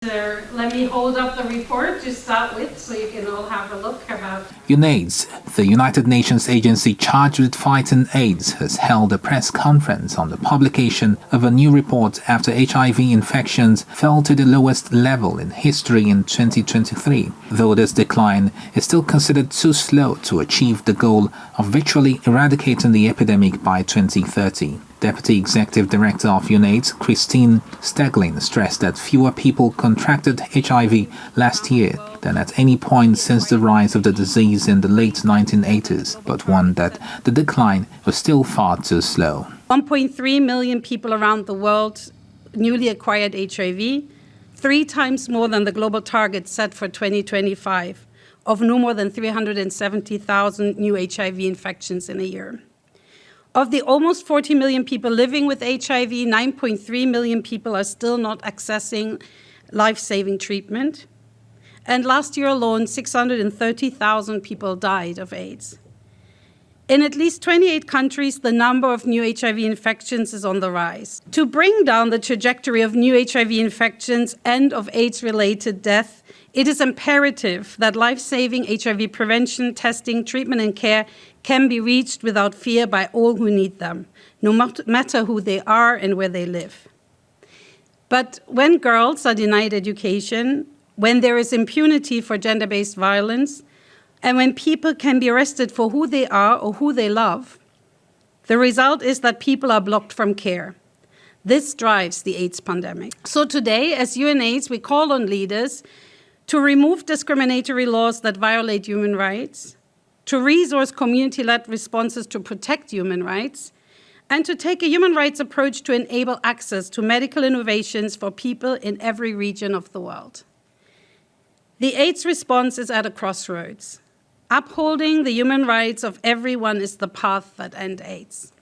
Let me hold up the report to start with so you can all have a look about. UNAIDS, the United Nations agency charged with fighting AIDS, has held a press conference on the publication of a new report after HIV infections fell to the lowest level in history in 2023, though this decline is still considered too slow to achieve the goal of virtually eradicating the epidemic by 2030. Deputy Executive Director of UNAIDS, Christine Steglin, stressed that fewer people contracted HIV last year than at any point since the rise of the disease in the late 1980s, but warned that the decline was still far too slow. 1.3 million people around the world newly acquired HIV, 3 times more than the global target set for 2025 of no more than 370,000 new HIV infections in a year. Of the almost 40 million people living with HIV, 9.3 million people are still not accessing life-saving treatment. And last year alone, 630,000 people died of AIDS. In at least 28 countries, the number of new HIV infections is on the rise. To bring down the trajectory of new HIV infections and of AIDS-related death, it is imperative that life-saving HIV prevention, testing, treatment and care can be reached without fear by all who need them, no matter who they are and where they live. But when girls are denied education, when there is impunity for gender-based violence, and when people can be arrested for who they are or who they love, the result is that people are blocked from care. This drives the AIDS pandemic. So today, as UNAIDS, we call on leaders to remove discriminatory laws that violate human rights, to resource community-led responses to protect human rights, and to take a human rights approach to enable access to medical innovations for people in every region of the world. The AIDS response is at a crossroads. Upholding the human rights of everyone is the path that ends AIDS.